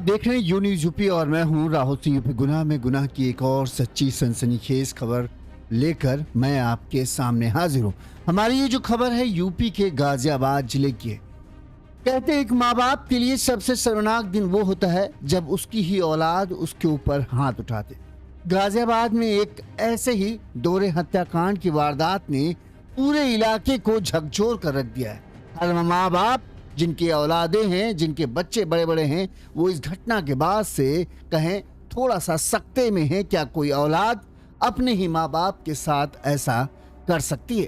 देख रहे हैं यू न्यूज़ यूपी और मैं हूं राहुल सिंह। यूपी गुनाह में गुनाह की एक और सच्ची सनसनीखेज खबर लेकर मैं आपके सामने हाजिर हूं। हमारी ये जो खबर है यूपी के गाजियाबाद जिले की है। कहते हैं एक माँ बाप के लिए सबसे शर्मनाक दिन वो होता है जब उसकी ही औलाद उसके ऊपर हाथ उठाते। गाजियाबाद में एक ऐसे ही दोहरे हत्याकांड की वारदात ने पूरे इलाके को झकझोर कर रख दिया है। हर माँ बाप जिनकी औलादें हैं, जिनके बच्चे बड़े बड़े हैं, वो इस घटना के बाद से कहें थोड़ा सा सकते में है। क्या कोई औलाद अपने ही माँ बाप के साथ ऐसा कर सकती है?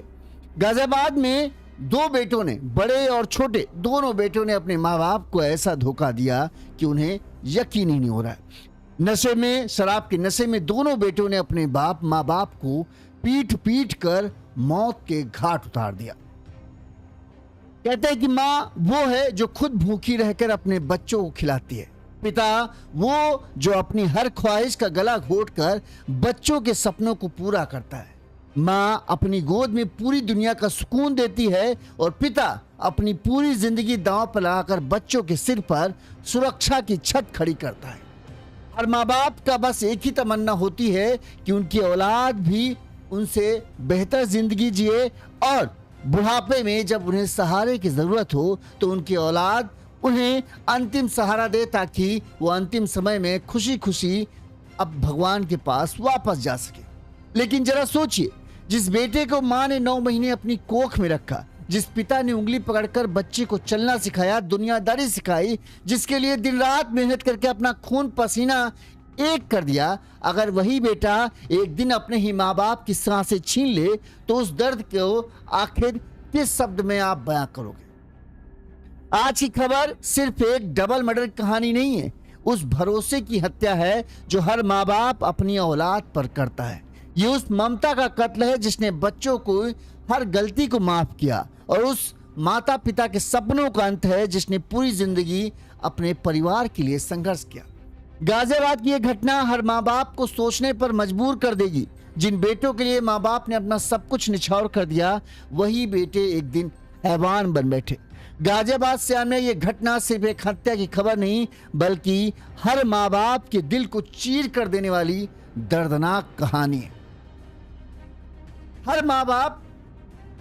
गाजियाबाद में दो बेटों ने, बड़े और छोटे दोनों बेटों ने अपने माँ बाप को ऐसा धोखा दिया कि उन्हें यकीन ही नहीं हो रहा है। नशे में, शराब के नशे में दोनों बेटों ने अपने माँ बाप को पीट पीट कर मौत के घाट उतार दिया। कहते हैं कि माँ वो है जो खुद भूखी रहकर अपने बच्चों को खिलाती है। पिता वो जो अपनी हर ख्वाहिश का गला घोटकर बच्चों के सपनों को पूरा करता है। माँ अपनी गोद में पूरी दुनिया का सुकून देती है और पिता अपनी पूरी जिंदगी दांव पर लगाकर बच्चों के सिर पर सुरक्षा की छत खड़ी करता है। हर माँ बाप का बस एक ही तमन्ना होती है कि उनकी औलाद भी उनसे बेहतर जिंदगी जिए और बुढ़ापे में जब उन्हें सहारे की जरूरत हो तो उनकी औलाद उन्हें अंतिम सहारा दे, ताकि वो अंतिम समय में खुशी खुशी अब भगवान के पास वापस जा सके। लेकिन जरा सोचिए, जिस बेटे को माँ ने 9 महीने अपनी कोख में रखा, जिस पिता ने उंगली पकड़कर बच्चे को चलना सिखाया, दुनियादारी सिखाई, जिसके लिए दिन रात मेहनत करके अपना खून पसीना एक कर दिया, अगर वही बेटा एक दिन अपने ही माँ बाप की सांसें छीन ले तो उस दर्द को आखिर किस शब्द में आप बयां करोगे? आज की खबर सिर्फ एक डबल मर्डर कहानी नहीं है, उस भरोसे की हत्या है जो हर माँ बाप अपनी औलाद पर करता है। ये उस ममता का कत्ल है जिसने बच्चों को हर गलती को माफ किया, और उस माता पिता के सपनों का अंत है जिसने पूरी जिंदगी अपने परिवार के लिए संघर्ष किया। गाजियाबाद की यह घटना हर माँ बाप को सोचने पर मजबूर कर देगी। जिन बेटों के लिए माँ बाप ने अपना सब कुछ निछावर कर दिया, वही बेटे एक दिन हैवान बन बैठे। गाजियाबाद से सामने यह घटना सिर्फ एक हत्या की खबर नहीं, बल्कि हर माँ बाप के दिल को चीर कर देने वाली दर्दनाक कहानी है। हर माँ बाप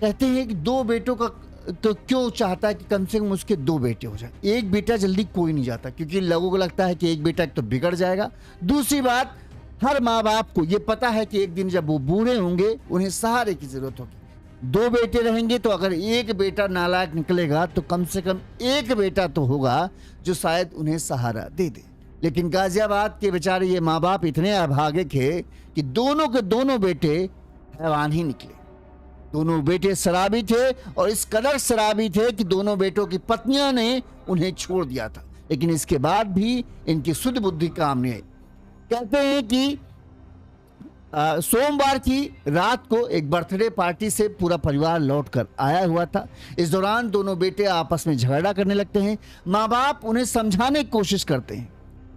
कहते हैं कि दो बेटों का तो क्यों चाहता है कि कम से कम उसके 2 बेटे हो जाए। एक बेटा जल्दी कोई नहीं जाता, क्योंकि लोगों को लगता है कि एक बेटा तो बिगड़ जाएगा। दूसरी बात, हर माँ बाप को ये पता है कि एक दिन जब वो बूढ़े होंगे उन्हें सहारे की जरूरत होगी। 2 बेटे रहेंगे तो अगर एक बेटा नालायक निकलेगा तो कम से कम एक बेटा तो होगा जो शायद उन्हें सहारा दे दे। लेकिन गाजियाबाद के बेचारे ये माँ बाप इतने अभागे थे कि दोनों के दोनों बेटे हैवान ही निकले। दोनों बेटे शराबी थे, और इस कदर शराबी थे कि दोनों बेटों की पत्नियां ने उन्हें छोड़ दिया था। लेकिन इसके बाद भी इनकी शुद्ध बुद्धि काम नहीं आई। कहते हैं कि सोमवार की रात को एक बर्थडे पार्टी से पूरा परिवार लौटकर आया हुआ था। इस दौरान दोनों बेटे आपस में झगड़ा करने लगते हैं। माँ बाप उन्हें समझाने की कोशिश करते हैं।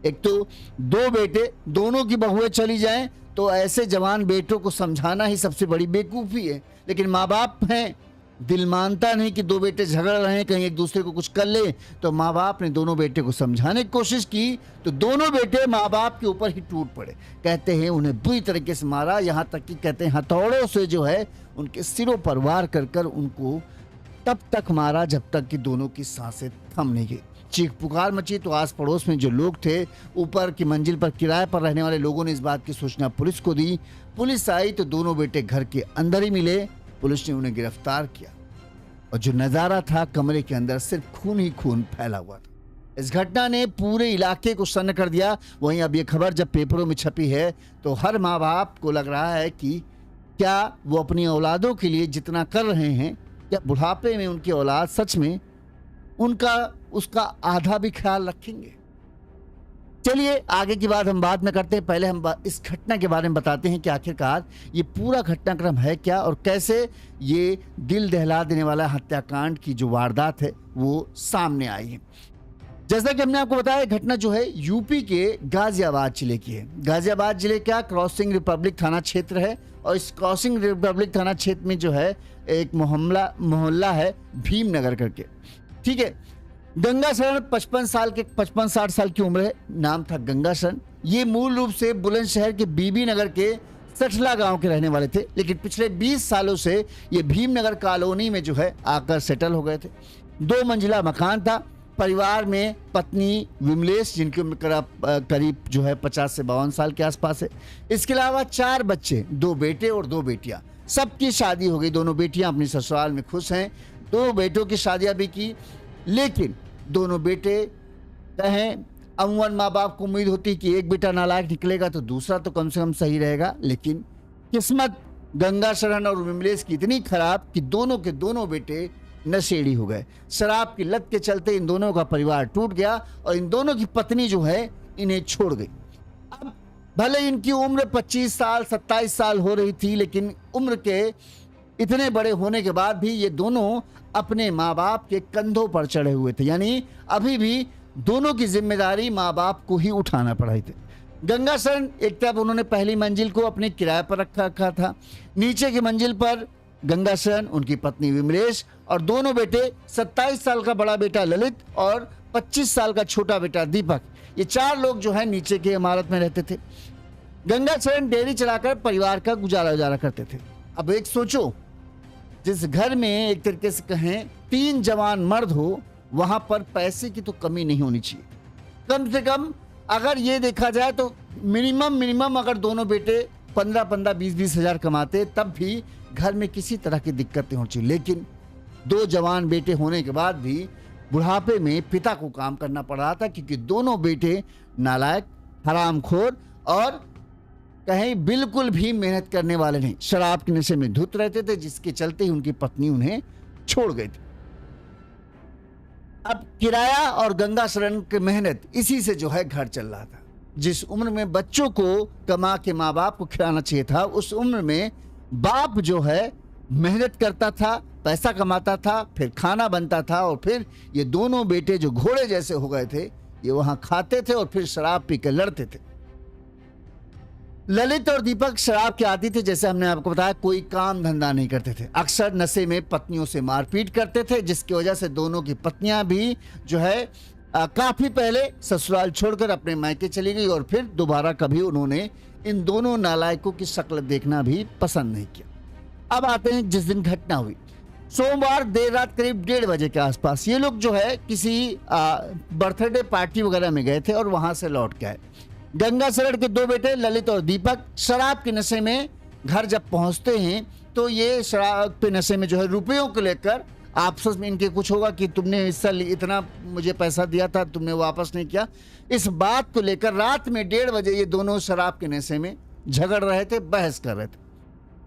एक तो 2 बेटे, दोनों की बहुएं चली जाएं तो ऐसे जवान बेटों को समझाना ही सबसे बड़ी बेवकूफ़ी है। लेकिन माँ बाप हैं, दिल मानता नहीं कि 2 बेटे झगड़ रहे हैं, कहीं एक दूसरे को कुछ कर ले। तो माँ बाप ने दोनों बेटे को समझाने की कोशिश की तो दोनों बेटे माँ बाप के ऊपर ही टूट पड़े। कहते हैं उन्हें बुरी तरीके से मारा, यहाँ तक कि कहते हैं हथौड़ों से जो है उनके सिरों पर वार कर कर उनको तब तक मारा जब तक कि दोनों की सांसें थम नहीं गई। चीख पुकार मची तो आस पड़ोस में जो लोग थे, ऊपर की मंजिल पर किराए पर रहने वाले लोगों ने इस बात की सूचना पुलिस को दी। पुलिस आई तो दोनों बेटे घर के अंदर ही मिले। पुलिस ने उन्हें गिरफ्तार किया, और जो नज़ारा था, कमरे के अंदर सिर्फ खून ही खून फैला हुआ था। इस घटना ने पूरे इलाके को सन्न कर दिया। वहीं अब ये खबर जब पेपरों में छपी है तो हर माँ बाप को लग रहा है कि क्या वो अपनी औलादों के लिए जितना कर रहे हैं, क्या बुढ़ापे में उनकी औलाद सच में उसका आधा भी ख्याल रखेंगे। चलिए आगे की बात हम बाद में करते हैं। पहले हम इस घटना के बारे में बताते हैं कि आखिरकार ये पूरा घटनाक्रम है क्या, और कैसे ये दिल दहला देने वाला हत्याकांड की जो वारदात है वो सामने आई है। जैसा कि हमने आपको बताया, घटना जो है यूपी के गाजियाबाद जिले की है। गाजियाबाद जिले का क्रॉसिंग रिपब्लिक थाना क्षेत्र है, और इस क्रॉसिंग रिपब्लिक थाना क्षेत्र में जो है एक मोहल्ला है भीमनगर करके, ठीक है। गंगा शरण 55-60 साल की उम्र है। नाम था गंगा शरण। ये मूल रूप से बुलंदशहर के बीबी नगर के सठला गांव के रहने वाले थे, लेकिन पिछले 20 सालों से ये भीमनगर कॉलोनी में जो है आकर सेटल हो गए थे। 2 मंजिला मकान था। परिवार में पत्नी विमलेश, जिनकी उम्र करीब जो है 50 से 52 साल के आसपास है। इसके अलावा 4 बच्चे, 2 बेटे और 2 बेटियां। सबकी शादी हो गई। दोनों बेटियां अपनी ससुराल में खुश हैं। 2 बेटों की शादियां भी की, लेकिन दोनों बेटे कहें, अमूमन माँ बाप को उम्मीद होती कि एक बेटा नालायक निकलेगा तो दूसरा तो कम से कम सही रहेगा, लेकिन किस्मत गंगा शरण और विमलेश की इतनी खराब कि दोनों के दोनों बेटे नशेड़ी हो गए। शराब की लत के चलते इन दोनों का परिवार टूट गया और इन दोनों की पत्नी जो है इन्हें छोड़ गई। अब भले इनकी उम्र 25 साल 27 साल हो रही थी, लेकिन उम्र के इतने बड़े होने के बाद भी ये दोनों अपने माँ बाप के कंधों पर चढ़े हुए थे, यानी अभी भी दोनों की जिम्मेदारी माँ बाप को ही उठाना पड़ा थी। गंगा शरण एक तरफ उन्होंने पहली मंजिल को अपने किराए पर रखा था। नीचे की मंजिल पर गंगा शरण, उनकी पत्नी विमलेश और दोनों बेटे, 27 साल का बड़ा बेटा ललित और 25 साल का छोटा बेटा दीपक। ये 4 लोग जो है नीचे की इमारत में रहते थे। गंगा शरण डेयरी चलाकर परिवार का गुजारा करते थे। अब एक सोचो, जिस घर में एक तरीके से कहें 3 जवान मर्द हो, वहां पर पैसे की तो कमी नहीं होनी चाहिए। कम से कम अगर ये देखा जाए तो मिनिमम अगर दोनों बेटे 15-15, 20-20 हजार कमाते, तब भी घर में किसी तरह की दिक्कतें होनी चाहिए। लेकिन 2 जवान बेटे होने के बाद भी बुढ़ापे में पिता को काम करना पड़ रहा था, क्योंकि दोनों बेटे नालायक, हरामखोर और कहीं बिल्कुल भी मेहनत करने वाले नहीं, शराब के नशे में धुत रहते थे, जिसके चलते ही उनकी पत्नी उन्हें छोड़ गई थी। अब किराया और गंगा शरण की मेहनत, इसी से जो है घर चल रहा था। जिस उम्र में बच्चों को कमा के माँ बाप को खिलाना चाहिए था, उस उम्र में बाप जो है मेहनत करता था, पैसा कमाता था, फिर खाना बनता था, और फिर ये दोनों बेटे जो घोड़े जैसे हो गए थे, ये वहां खाते थे और फिर शराब पी के लड़ते थे। ललित और दीपक शराब के आदी थे, जैसे हमने आपको बताया, कोई काम धंधा नहीं करते थे। अक्सर नशे में पत्नियों से मारपीट करते थे, जिसकी वजह से दोनों की पत्नियां भी जो है काफी पहले ससुराल छोड़कर अपने मायके चली गई, और फिर दोबारा कभी उन्होंने इन दोनों नालायकों की शक्ल देखना भी पसंद नहीं किया। अब आते हैं जिस दिन घटना हुई। सोमवार देर रात करीब 1:30 बजे के आसपास ये लोग जो है किसी बर्थडे पार्टी वगैरह में गए थे और वहां से लौट के आए। गंगा शरण के 2 बेटे ललित और दीपक शराब के नशे में घर जब पहुंचते हैं, तो ये शराब के नशे में जो है रुपयों को लेकर आपस में इनके कुछ होगा कि तुमने इतना मुझे पैसा दिया था, तुमने वापस नहीं किया। इस बात को लेकर रात में 1:30 बजे ये दोनों शराब के नशे में झगड़ रहे थे, बहस कर रहे थे।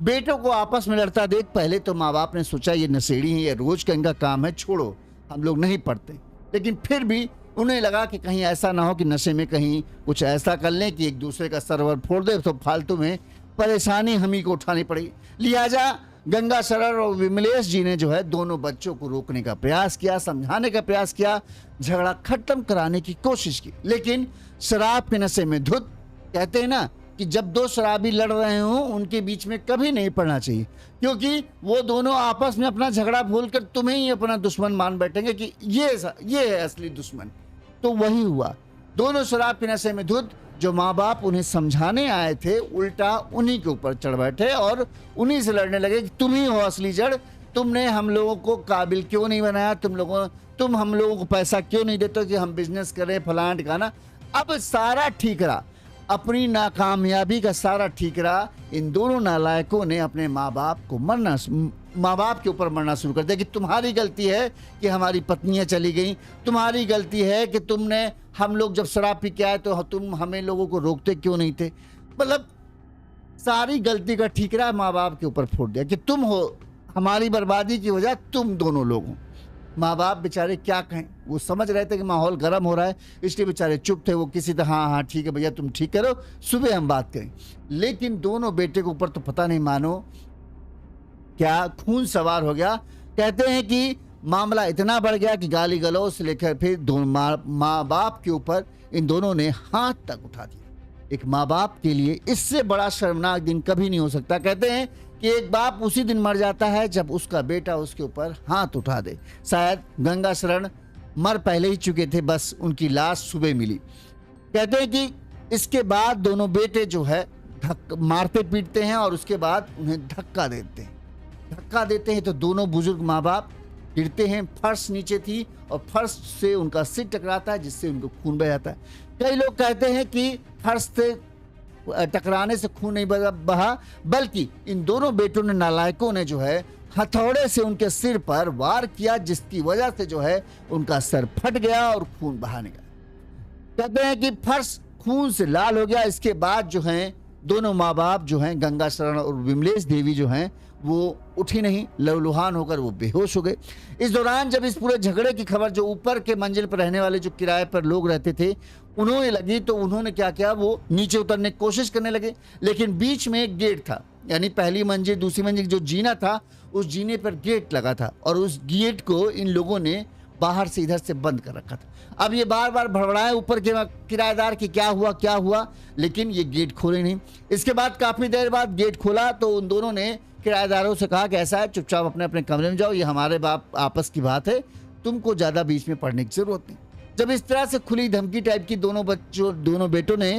बेटों को आपस में लड़ता देख पहले तो माँ बाप ने सोचा ये नशेड़ी है, ये रोज का इनका काम है, छोड़ो, हम लोग नहीं पढ़ते। लेकिन फिर भी उन्हें लगा कि कहीं ऐसा ना हो कि नशे में कहीं कुछ ऐसा कर लें कि एक दूसरे का सरवर फोड़ दे, तो फालतू में परेशानी हम ही को उठानी पड़ेगी। लिहाजा गंगा शरण और विमलेश जी ने जो है दोनों बच्चों को रोकने का प्रयास किया, समझाने का प्रयास किया, झगड़ा खत्म कराने की कोशिश की। लेकिन शराब के नशे में धुत, कहते हैं ना कि जब 2 शराबी लड़ रहे हों उनके बीच में कभी नहीं पड़ना चाहिए, क्योंकि वो दोनों आपस में अपना झगड़ा भूलकर तुम्हें ही अपना दुश्मन मान बैठेंगे कि ये है असली दुश्मन। तो वही हुआ। दोनों शराब के नशे में धुत जो माँ बाप उन्हें समझाने आए थे, उल्टा उन्हीं के ऊपर चढ़ बैठे और उन्हीं से लड़ने लगे कि तुम ही हो असली जड़, तुमने हम लोगों को काबिल क्यों नहीं बनाया, तुम हम लोगों को पैसा क्यों नहीं देते कि हम बिजनेस करें, फलाना ठिकाना। अब सारा ठीकरा, अपनी नाकामयाबी का सारा ठीकरा इन दोनों नालायकों ने अपने माँ बाप के ऊपर मरना शुरू कर दिया कि तुम्हारी गलती है कि हमारी पत्नियां चली गई, तुम्हारी गलती है कि तुमने, हम लोग जब शराब पी के आए तो तुम हमें लोगों को रोकते क्यों नहीं थे। मतलब सारी गलती का ठीकरा माँ बाप के ऊपर फोड़ दिया कि तुम हो हमारी बर्बादी की वजह, तुम दोनों लोग हो। माँ बाप बेचारे क्या कहें, वो समझ रहे थे कि माहौल गर्म हो रहा है, इसलिए बेचारे चुप थे। वो किसी तरह हाँ ठीक है भैया तुम ठीक करो, सुबह हम बात करें। लेकिन दोनों बेटे के ऊपर तो पता नहीं मानो क्या खून सवार हो गया। कहते हैं कि मामला इतना बढ़ गया कि गाली गलौज से लेकर फिर माँ बाप के ऊपर इन दोनों ने हाथ तक उठा दिया। एक माँ बाप के लिए इससे बड़ा शर्मनाक दिन कभी नहीं हो सकता। कहते हैं कि एक बाप उसी दिन मर जाता है जब उसका बेटा उसके ऊपर हाथ उठा दे। शायद गंगा शरण मर पहले ही चुके थे, बस उनकी लाश सुबह मिली। कहते हैं कि इसके बाद दोनों बेटे जो है मारते पीटते हैं और उसके बाद उन्हें धक्का देते हैं तो दोनों बुजुर्ग माँ बाप गिरते हैं। फर्श नीचे थी और फर्श से उनका सिर टकराता है, जिससे उनको खून बह जाता है। कई लोग कहते हैं कि फर्श से टकराने से खून नहीं बहा, बल्कि इन दोनों बेटों ने, नालायकों ने जो है हथौड़े से उनके सिर पर वार किया, जिसकी वजह से जो है उनका सर फट गया और खून बहाने गया। कहते हैं कि फर्श खून से लाल हो गया। इसके बाद जो है दोनों माँ बाप जो हैं, गंगा शरण और विमलेश देवी जो हैं, वो उठी नहीं, लहूलुहान होकर वो बेहोश हो गए। इस दौरान जब इस पूरे झगड़े की खबर जो ऊपर के मंजिल पर रहने वाले जो किराए पर लोग रहते थे उन्होंने लगी, तो उन्होंने क्या किया, वो नीचे उतरने की कोशिश करने लगे, लेकिन बीच में एक गेट था, यानी पहली मंजिल दूसरी मंजिल जो जीना था, उस जीने पर गेट लगा था और उस गेट को इन लोगों ने बाहर से इधर से बंद कर रखा था। अब ये बार बार भड़बड़ाए ऊपर के किराएदार कि क्या हुआ, लेकिन ये गेट खोले नहीं। इसके बाद काफी देर बाद गेट खोला तो उन दोनों ने किराएदारों से कहा कि ऐसा है, चुपचाप अपने अपने कमरे में जाओ, ये हमारे बाप आपस की बात है, तुमको ज्यादा बीच में पढ़ने की जरूरत नहीं। जब इस तरह से खुली धमकी टाइप की दोनों बेटों ने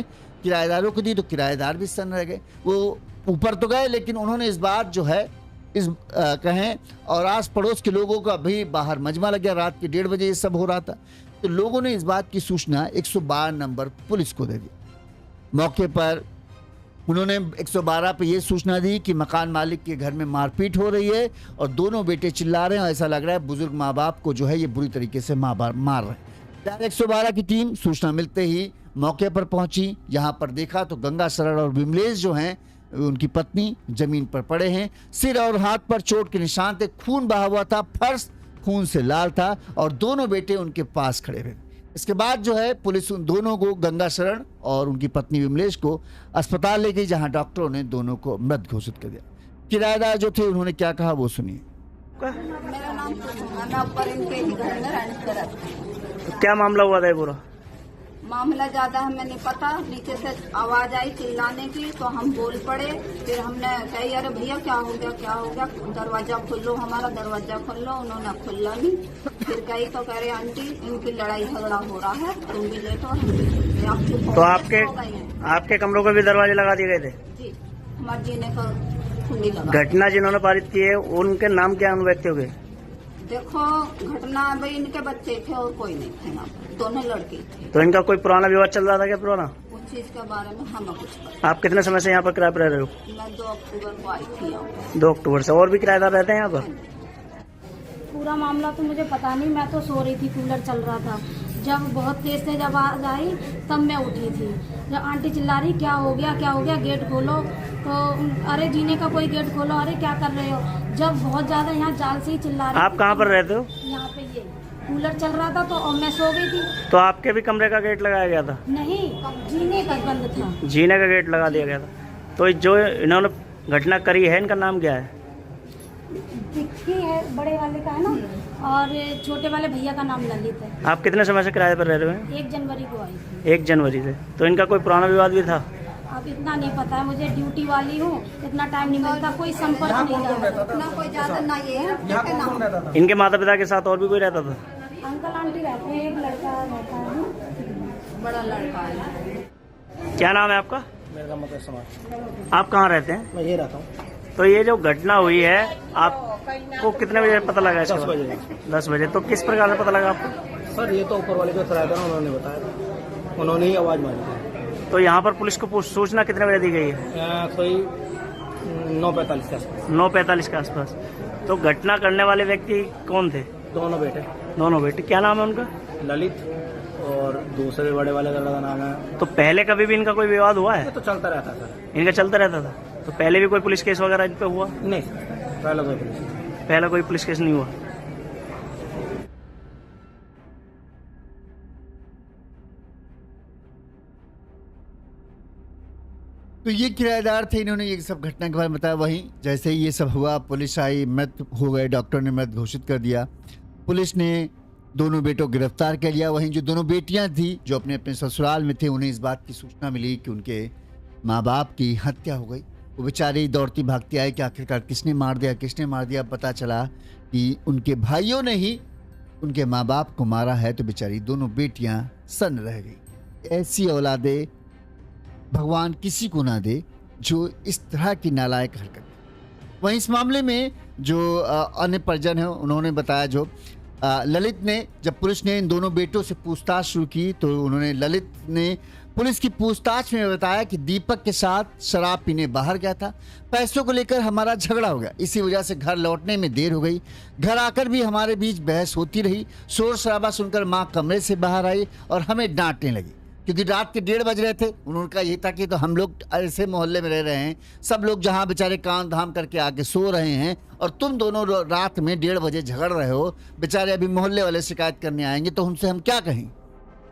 किराएदारों को दी तो किराएदार भी सन्न रह गए। वो ऊपर तो गए, लेकिन उन्होंने इस बात जो है कहें और आस पड़ोस के लोगों का भी बाहर मजमा लग गया। रात के 1:30 बजे ये सब हो रहा था, तो लोगों ने इस बात की सूचना 112 नंबर पुलिस को दे दी। मौके पर उन्होंने 112 पे ये सूचना दी कि मकान मालिक के घर में मारपीट हो रही है और दोनों बेटे चिल्ला रहे हैं, ऐसा लग रहा है बुजुर्ग माँ बाप को जो है ये बुरी तरीके से मार रहे हैं। 112 की टीम सूचना मिलते ही मौके पर पहुंची। यहाँ पर देखा तो गंगा शरण और विमलेश जो हैं, उनकी पत्नी जमीन पर पड़े हैं, सिर और हाथ पर चोट के निशान थे, खून बहा हुआ था, फर्श खून से लाल था और दोनों बेटे उनके पास खड़े हुए। इसके बाद जो है पुलिस उन दोनों को, गंगा शरण और उनकी पत्नी विमलेश को, अस्पताल ले गई, जहां डॉक्टरों ने दोनों को मृत घोषित कर दिया। किराएदार जो थे उन्होंने क्या कहा वो सुनिए। मेरा नाम मैं ऊपर इनके ही घर में रेंट पर रहती हूँ। क्या मामला हुआ था ये पूरा? मामला ज्यादा हमें नहीं पता, नीचे से आवाज आई चिल्लाने की तो हम बोल पड़े। फिर हमने कही अरे भैया क्या हो गया, दरवाजा खोल लो, हमारा दरवाजा खोल लो। उन्होंने खोला नहीं। फिर कही तो कह रहे आंटी इनकी लड़ाई झगड़ा हो रहा है, तुम भी लेटो हम भी लेटे। आप चुप हो तो गए। आपके कमरों को भी दरवाजे लगा दिए गए थे? जी, हमारे जीने का कुंडी लगा। घटना जिन्होंने पारित की है उनके नाम क्या उन व्यक्तियों के? देखो घटना भाई इनके बच्चे थे और कोई नहीं थे, यहाँ पर दोनों लड़के थे। तो इनका कोई पुराना विवाद चल रहा था क्या? पुराना उस चीज के बारे में हमें कुछ पता। आप कितने समय से यहाँ पर किराए पर रह रहे हो? मैं 2 अक्टूबर को आई थी यहाँ पर। 2 अक्टूबर से। और भी किराएदार रहते हैं यहाँ पर? पूरा मामला तो मुझे पता नहीं, मैं तो सो रही थी, कूलर चल रहा था। जब बहुत तेज से जब आवाज आई तब मैं उठी थी। जब आंटी चिल्ला रही क्या हो गया, गेट खोलो, तो अरे जीने का कोई गेट खोलो, अरे क्या कर रहे हो। जब बहुत ज्यादा यहाँ जाल से ही चिल्ला रही। आप कहाँ पर रहते हो? यहाँ पे ये कूलर चल रहा था तो और मैं सो गई थी। तो आपके भी कमरे का गेट लगाया गया था? नहीं, जीने का बंद था। जीने का गेट लगा दिया गया था। तो जो इन्होंने घटना करी है इनका नाम क्या है? विक्की है, बड़े वाले का है ना, और छोटे वाले भैया का नाम ललित है। आप कितने समय से किराए पर रह रहे हो? 1 जनवरी को आई थी। 1 जनवरी से। तो इनका कोई पुराना विवाद भी था? अब इतना नहीं पता है मुझे, ड्यूटी वाली हूँ, इतना टाइम नहीं मिलता, कोई संपर्क नहीं रहा। ना कोई ज्यादा ना ये है। इनके माता पिता के साथ और भी कोई रहता था? अंकल आंटी रहते हैं, एक लड़का रहता है, बड़ा लड़का है। क्या नाम है आपका? मेरा नाम मकर समाज। आप कहाँ रहते हैं? मैं ये रहता हूँ। तो ये जो घटना हुई है आपको कितने बजे पता लगा? 10 बजे। 10 बजे। तो किस प्रकार से पता लगा आपको? सर ये तो ऊपर वाले जो किराएदार उन्होंने बताया था, उन्होंने ही आवाज मारी थी। तो यहाँ पर पुलिस को सूचना कितने बजे दी गई है? कोई 9:45 के आसपास। 9:45 के आसपास। तो घटना करने वाले व्यक्ति कौन थे? दोनों बेटे। दोनों बेटे। क्या नाम है उनका? ललित और दूसरे बड़े वाले लड़का का नाम है। तो पहले कभी भी इनका कोई विवाद हुआ ये है? तो चलता रहता सर। इनका चलता रहता था? तो पहले भी कोई पुलिस केस वगैरह इन पे हुआ? नहीं सर, पहला कोई पुलिस केस नहीं हुआ। तो ये किराएदार थे, इन्होंने ये सब घटना के बारे में बताया। वहीं जैसे ही ये सब हुआ पुलिस आई, मृत हो गए, डॉक्टर ने मृत घोषित कर दिया। पुलिस ने दोनों बेटों को गिरफ्तार कर लिया। वहीं जो दोनों बेटियां थी जो अपने अपने ससुराल में थे, उन्हें इस बात की सूचना मिली कि उनके माँ बाप की हत्या हो गई। वो बेचारी दौड़ती भागती आई कि आखिरकार किसने मार दिया। पता चला कि उनके भाइयों ने ही उनके माँ बाप को मारा है तो बेचारी दोनों बेटियां सन्न रह गई। ऐसी औलादे भगवान किसी को ना दे जो इस तरह की नालायक हरकत। वहीं इस मामले में जो अन्य परिजन है उन्होंने बताया, जो ललित ने, जब पुलिस ने इन दोनों बेटों से पूछताछ शुरू की तो उन्होंने, ललित ने पुलिस की पूछताछ में बताया कि दीपक के साथ शराब पीने बाहर गया था, पैसों को लेकर हमारा झगड़ा हो गया, इसी वजह से घर लौटने में देर हो गई, घर आकर भी हमारे बीच बहस होती रही, शोर शराबा सुनकर माँ कमरे से बाहर आई और हमें डांटने लगी क्योंकि रात के 1:30 बज रहे थे। उनका ये था कि तो हम लोग ऐसे मोहल्ले में रह रहे हैं, सब लोग जहाँ बेचारे काम धाम करके आके सो रहे हैं और तुम दोनों रात में 1:30 बजे झगड़ रहे हो, बेचारे अभी मोहल्ले वाले शिकायत करने आएंगे तो उनसे हम क्या कहें।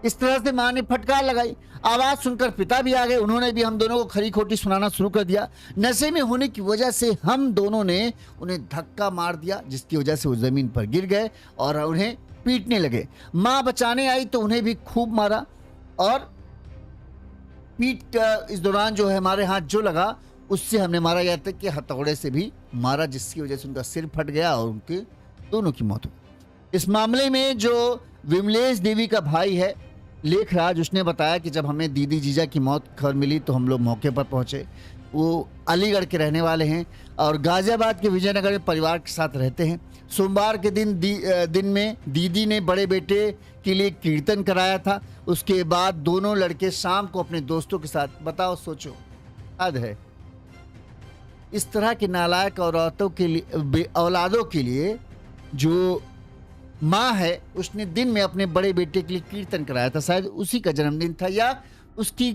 इस तरह से माँ ने फटकार लगाई। आवाज़ सुनकर पिता भी आ गए, उन्होंने भी हम दोनों को खरी खोटी सुनाना शुरू कर दिया। नशे में होने की वजह से हम दोनों ने उन्हें धक्का मार दिया, जिसकी वजह से वो ज़मीन पर गिर गए और उन्हें पीटने लगे। माँ बचाने आई तो उन्हें भी खूब मारा और पीट इस दौरान जो है हमारे हाथ जो लगा उससे हमने मारा गया था कि हथौड़े से भी मारा, जिसकी वजह से उनका सिर फट गया और उनके दोनों की मौत हो गई। इस मामले में जो विमलेश देवी का भाई है लेखराज, उसने बताया कि जब हमें दीदी जीजा की मौत की खबर मिली तो हम लोग मौके पर पहुंचे। वो अलीगढ़ के रहने वाले हैं और गाजियाबाद के विजयनगर में परिवार के साथ रहते हैं। सोमवार के दिन में दीदी ने बड़े बेटे के लिए कीर्तन कराया था। उसके बाद दोनों लड़के शाम को अपने दोस्तों के साथ, बताओ सोचो, हद है। इस तरह के नालायक औरतों के लिए, औलादों के लिए जो माँ है उसने दिन में अपने बड़े बेटे के लिए कीर्तन कराया था, शायद उसी का जन्मदिन था या उसकी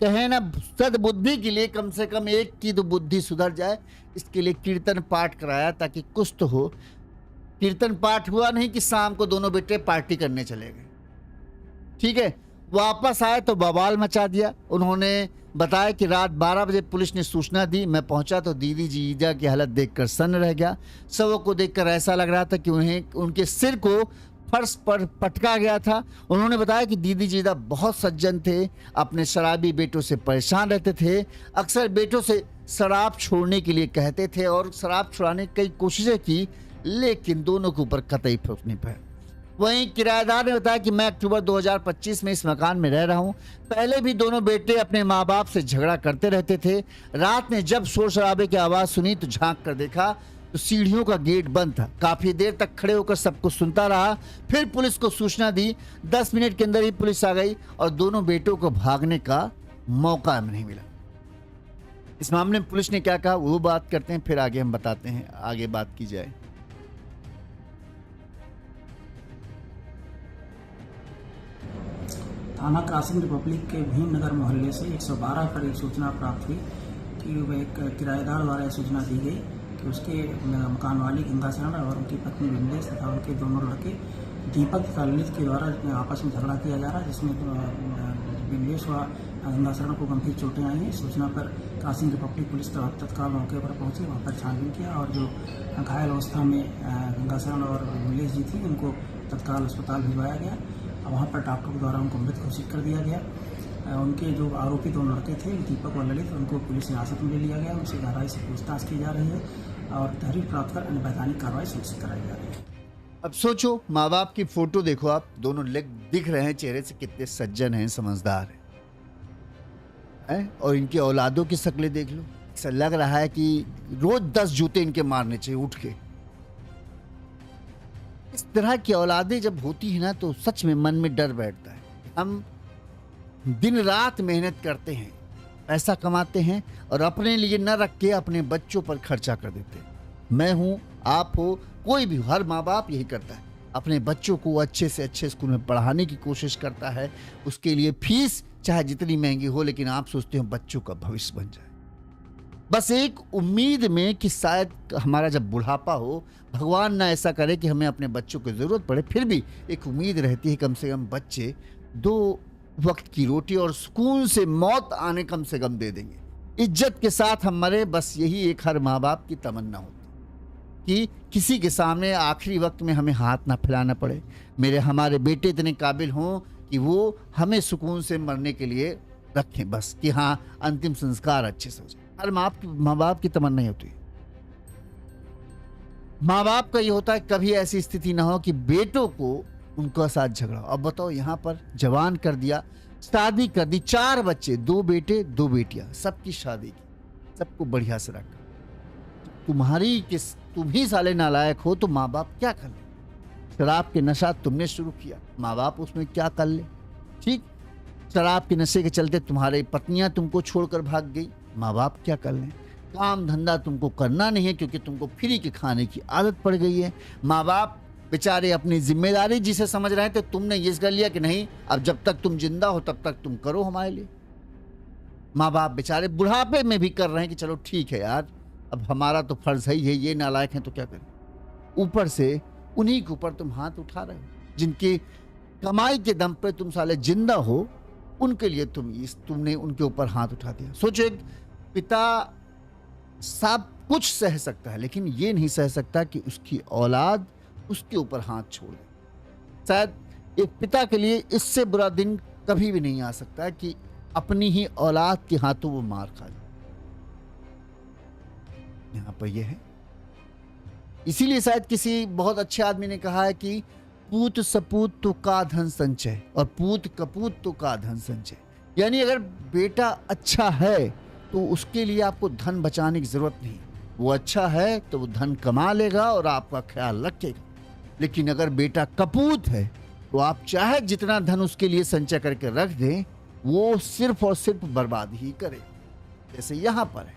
कहे ना सद्बुद्धि के लिए, कम से कम एक की तो बुद्धि सुधर जाए, इसके लिए कीर्तन पाठ कराया ताकि कुछ तो हो। कीर्तन पाठ हुआ नहीं कि शाम को दोनों बेटे पार्टी करने चले गए। ठीक है, वापस आए तो बवाल मचा दिया। उन्होंने बताया कि रात 12 बजे पुलिस ने सूचना दी, मैं पहुंचा तो दीदी जीजा की हालत देखकर सन्न रह गया। शवों को देखकर ऐसा लग रहा था कि उन्हें उनके सिर को फर्श पर पटका गया था। उन्होंने बताया कि दीदी जीजा बहुत सज्जन थे, अपने शराबी बेटों से परेशान रहते थे, अक्सर बेटों से शराब छोड़ने के लिए कहते थे और शराब छुड़ाने की कई कोशिशें की, लेकिन दोनों के ऊपर कतई फर्क नहीं पड़ा। वहीं किराएदार ने बताया कि मैं अक्टूबर 2025 में इस मकान में रह रहा हूं। पहले भी दोनों बेटे अपने माँ बाप से झगड़ा करते रहते थे। रात में जब शोर शराबे की आवाज़ सुनी तो झांक कर देखा तो सीढ़ियों का गेट बंद था। काफ़ी देर तक खड़े होकर सब कुछ सुनता रहा, फिर पुलिस को सूचना दी। 10 मिनट के अंदर ही पुलिस आ गई और दोनों बेटों को भागने का मौका नहीं मिला। इस मामले में पुलिस ने क्या कहा वो बात करते हैं, फिर आगे हम बताते हैं, आगे बात की जाए। थाना क्रॉसिंग रिपब्लिक के भीमनगर मोहल्ले से 112 पर एक सूचना प्राप्त हुई कि वह एक किराएदार द्वारा यह सूचना दी गई कि उसके मकान वाली गंगा शरण और उनकी पत्नी विमलेश तथा उनके दोनों लड़के दीपक तथा ललित के द्वारा आपस में झगड़ा किया जा रहा है, जिसमें विमलेश व गंगा शरण को गंभीर चोटें आई हैं। सूचना पर क्रॉसिंग रिपब्लिक पुलिस तत्काल मौके पर पहुंची, वहाँ पर छानबीन किया और जो घायल अवस्था में गंगा शरण और विमलेश जी थी उनको तत्काल अस्पताल भिजवाया गया। वहाँ पर डॉक्टर के द्वारा उनको मृत घोषित कर दिया गया। उनके जो आरोपी दोनों लड़के थे दीपक और ललित, उनको पुलिस हिरासत में ले लिया गया, उनसे गहराई से पूछताछ की जा रही है और तहरीर प्राप्त कर अन्य वैधानिक कार्रवाई सुनिश्चित कराई जा रही है। अब सोचो, माँ बाप की फोटो देखो आप, दोनों दिख रहे हैं चेहरे से कितने सज्जन हैं, समझदार हैं, और इनकी औलादों की शक्लें देख लो, ऐसा लग रहा है कि रोज 10 जूते इनके मारने चाहिए उठ के। इस तरह की औलादें जब होती है ना तो सच में मन में डर बैठता है। हम दिन रात मेहनत करते हैं, पैसा कमाते हैं और अपने लिए न रख के अपने बच्चों पर खर्चा कर देते हैं। मैं हूं, आप हो, कोई भी, हर माँ बाप यही करता है, अपने बच्चों को अच्छे से अच्छे स्कूल में पढ़ाने की कोशिश करता है, उसके लिए फीस चाहे जितनी महंगी हो, लेकिन आप सोचते हो बच्चों का भविष्य बन जाए, बस एक उम्मीद में कि शायद हमारा जब बुढ़ापा हो, भगवान ना ऐसा करे कि हमें अपने बच्चों की ज़रूरत पड़े, फिर भी एक उम्मीद रहती है कम से कम बच्चे 2 वक्त की रोटी और सुकून से मौत आने कम से कम दे देंगे, इज्जत के साथ हम मरे। बस यही एक हर माँ बाप की तमन्ना होती कि किसी के सामने आखिरी वक्त में हमें हाथ ना फैलाना पड़े, हमारे बेटे इतने काबिल हों कि वो हमें सुकून से मरने के लिए रखें, बस कि हाँ अंतिम संस्कार अच्छे से हो जाए। हर माँ बाप की तमन्ना ही होती है। माँ बाप का ये होता है कभी ऐसी स्थिति ना हो कि बेटों को उनका साथ झगड़ा हो। अब बताओ, यहाँ पर जवान कर दिया, शादी कर दी, 4 बच्चे, 2 बेटे 2 बेटियां, सबकी शादी की, सबको बढ़िया से रखा। तुम ही साले नालायक हो तो माँ बाप क्या कर ले? शराब के नशा तुमने शुरू किया, माँ बाप उसमें क्या कर ले? ठीक, शराब के नशे के चलते तुम्हारी पत्नियां तुमको छोड़कर भाग गई, माँ बाप क्या कर लें? काम धंधा तुमको करना नहीं है क्योंकि तुमको फ्री के खाने की आदत पड़ गई है। माँ बाप बेचारे अपनी जिम्मेदारी जिसे समझ रहे हैं, तो तुमने ये कर लिया कि नहीं, अब जब तक तुम जिंदा हो तब तक तुम करो हमारे लिए। माँ बाप बेचारे बुढ़ापे में भी कर रहे हैं कि चलो ठीक है यार, अब हमारा तो फर्ज है ही है, ये नालायक हैं तो क्या करें। ऊपर से उन्हीं के ऊपर तुम हाथ उठा रहे हो जिनकी कमाई के दम पे तुम साले जिंदा हो, उनके लिए तुमने उनके ऊपर हाथ उठा दिया। सोचो, एक पिता सब कुछ सह सकता है लेकिन ये नहीं सह सकता कि उसकी औलाद उसके ऊपर हाथ छोड़ दे। शायद एक पिता के लिए इससे बुरा दिन कभी भी नहीं आ सकता कि अपनी ही औलाद के हाथों वो मार खा जाए। यहां पर यह है, इसीलिए शायद किसी बहुत अच्छे आदमी ने कहा है कि पूत सपूत तो का धन संचय और पूत कपूत तो का धन संचय। यानी अगर बेटा अच्छा है तो उसके लिए आपको धन बचाने की जरूरत नहीं, वो अच्छा है तो वो धन कमा लेगा और आपका ख्याल रखेगा। लेकिन अगर बेटा कपूत है तो आप चाहे जितना धन उसके लिए संचय करके रख दें, वो सिर्फ और सिर्फ बर्बाद ही करे। जैसे यहां पर है,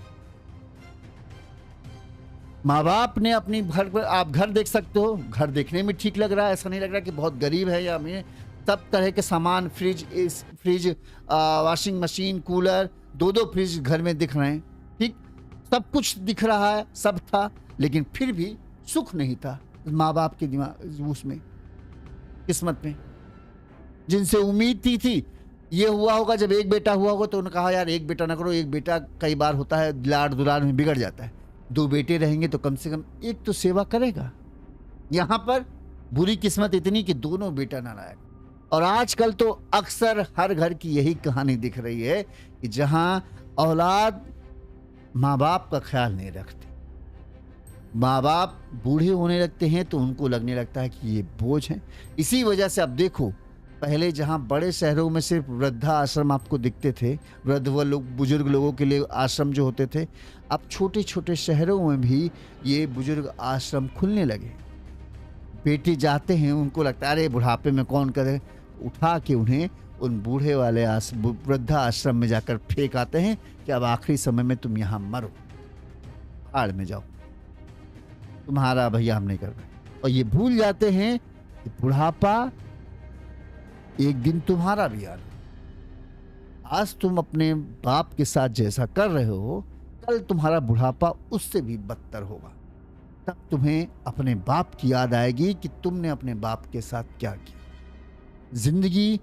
माँ बाप ने अपनी घर पर, आप घर देख सकते हो, घर देखने में ठीक लग रहा है, ऐसा नहीं लग रहा कि बहुत गरीब है या हमें सब तरह के सामान, fridge, washing machine, cooler, 2 fridge घर में दिख रहे हैं, ठीक, सब कुछ दिख रहा है, सब था, लेकिन फिर भी सुख नहीं था माँ बाप के दिमाग उसमें, किस्मत में। जिनसे उम्मीद थी ये हुआ होगा, जब एक बेटा हुआ होगा तो उन्होंने कहा यार एक बेटा ना करो, एक बेटा कई बार होता है लाड़ दुलार में बिगड़ जाता है, 2 बेटे रहेंगे तो कम से कम एक तो सेवा करेगा। यहां पर बुरी किस्मत इतनी कि दोनों बेटा नालायक। और आजकल तो अक्सर हर घर की यही कहानी दिख रही है कि जहां औलाद माँ बाप का ख्याल नहीं रखते, माँ बाप बूढ़े होने लगते हैं तो उनको लगने लगता है कि ये बोझ हैं। इसी वजह से अब देखो, पहले जहां बड़े शहरों में सिर्फ वृद्धा आश्रम आपको दिखते थे, वृद्ध व लोग, बुजुर्ग लोगों के लिए आश्रम जो होते थे, अब छोटे छोटे शहरों में भी ये बुजुर्ग आश्रम खुलने लगे। बेटे जाते हैं, उनको लगता है अरे बुढ़ापे में कौन करे, उठा के उन्हें उन बूढ़े वाले वृद्धा आश्रम में जाकर फेंक आते हैं कि अब आखिरी समय में तुम यहाँ मरो, आड़ में जाओ, तुम्हारा भैया हम नहीं कर रहे। और ये भूल जाते हैं कि बुढ़ापा एक दिन तुम्हारा भी आना। आज तुम अपने बाप के साथ जैसा कर रहे हो, कल तुम्हारा बुढ़ापा उससे भी बदतर होगा। तब तुम्हें अपने बाप की याद आएगी कि तुमने अपने बाप के साथ क्या किया। जिंदगी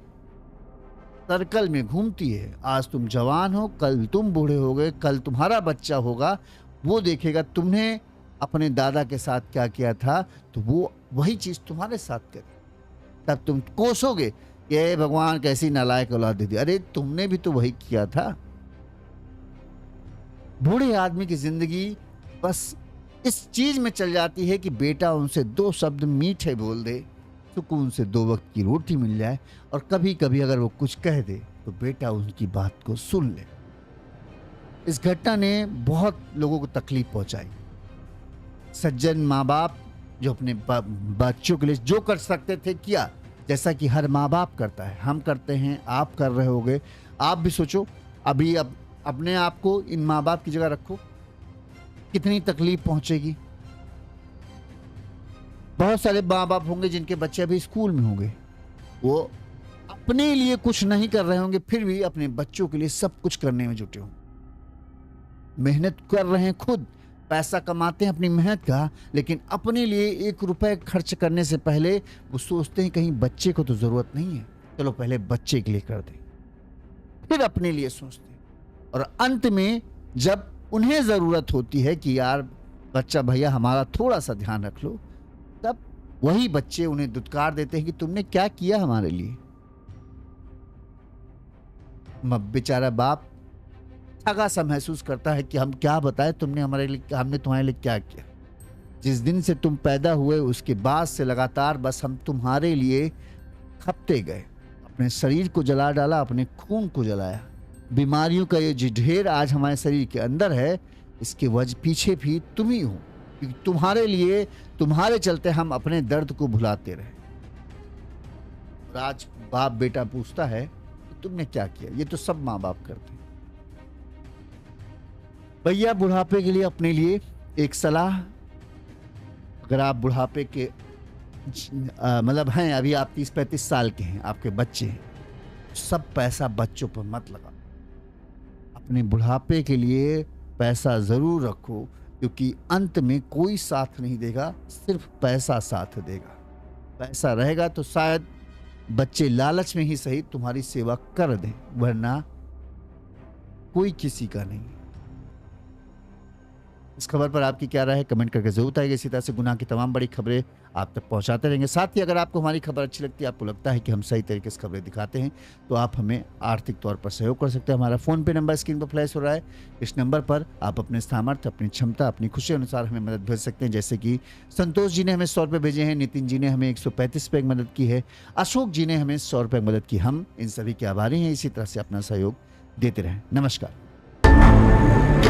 सर्कल में घूमती है, आज तुम जवान हो, कल तुम बूढ़े हो गए, कल तुम्हारा बच्चा होगा, वो देखेगा तुमने अपने दादा के साथ क्या किया था, तो वो वही चीज तुम्हारे साथ करे। तब तुम कोसोगे, ये भगवान कैसी नालायक औलाद दे दी, अरे तुमने भी तो वही किया था। बूढ़े आदमी की जिंदगी बस इस चीज में चल जाती है कि बेटा उनसे 2 शब्द मीठे बोल दे, सुकून से 2 वक्त की रोटी मिल जाए, और कभी कभी अगर वो कुछ कह दे तो बेटा उनकी बात को सुन ले। इस घटना ने बहुत लोगों को तकलीफ पहुंचाई। सज्जन माँ बाप जो अपने बच्चों के लिए जो कर सकते थे किया, जैसा कि हर माँ बाप करता है, हम करते हैं, आप कर रहे होगे। आप भी सोचो, अभी अब अपने आप को इन माँ बाप की जगह रखो, कितनी तकलीफ पहुंचेगी। बहुत सारे माँ बाप होंगे जिनके बच्चे अभी स्कूल में होंगे, वो अपने लिए कुछ नहीं कर रहे होंगे, फिर भी अपने बच्चों के लिए सब कुछ करने में जुटे होंगे, मेहनत कर रहे हैं, खुद पैसा कमाते हैं अपनी मेहनत का, लेकिन अपने लिए 1 रुपए खर्च करने से पहले वो सोचते हैं कहीं बच्चे को तो जरूरत नहीं है, चलो पहले बच्चे के लिए कर दें, फिर अपने लिए सोचते हैं। और अंत में जब उन्हें जरूरत होती है कि यार बच्चा भैया हमारा थोड़ा सा ध्यान रख लो, तब वही बच्चे उन्हें दुत्कार देते हैं कि तुमने क्या किया हमारे लिए। बेचारा बाप ठगा सा महसूस करता है कि हम क्या बताएं, हमने तुम्हारे लिए क्या किया। जिस दिन से तुम पैदा हुए उसके बाद से लगातार बस हम तुम्हारे लिए खपते गए, अपने शरीर को जला डाला, अपने खून को जलाया। बीमारियों का ये जो ढेर आज हमारे शरीर के अंदर है, इसके वजह पीछे भी तुम ही हो, क्योंकि तुम्हारे लिए, तुम्हारे चलते हम अपने दर्द को भुलाते रहे। और आज बाप बेटा पूछता है तो तुमने क्या किया। ये तो सब माँ बाप करते हैं। भैया बुढ़ापे के लिए अपने लिए एक सलाह, अगर आप बुढ़ापे के मतलब हैं, अभी आप 30-35 साल के हैं, आपके बच्चे हैं, सब पैसा बच्चों पर मत लगा। अपने बुढ़ापे के लिए पैसा जरूर रखो, क्योंकि अंत में कोई साथ नहीं देगा, सिर्फ पैसा साथ देगा। पैसा रहेगा तो शायद बच्चे लालच में ही सही तुम्हारी सेवा कर दें, वरना कोई किसी का नहीं। इस खबर पर आपकी क्या राय है, कमेंट करके जरूर बताइएगा। इसी तरह से गुनाह की तमाम बड़ी खबरें आप तक पहुंचाते रहेंगे। साथ ही अगर आपको हमारी खबर अच्छी लगती है, आपको लगता है कि हम सही तरीके से खबरें दिखाते हैं, तो आप हमें आर्थिक तौर पर सहयोग कर सकते हैं। हमारा फ़ोन पे नंबर स्क्रीन पर फ्लैश हो रहा है। इस नंबर पर आप अपने सामर्थ्य, अपनी क्षमता, अपनी खुशी अनुसार हमें मदद भेज सकते हैं। जैसे कि संतोष जी ने हमें 100 रुपये भेजे हैं, नितिन जी ने हमें 135 रुपये की मदद की है, अशोक जी ने हमें 100 रुपये की मदद की। हम इन सभी के आभारी हैं। इसी तरह से अपना सहयोग देते रहें। नमस्कार।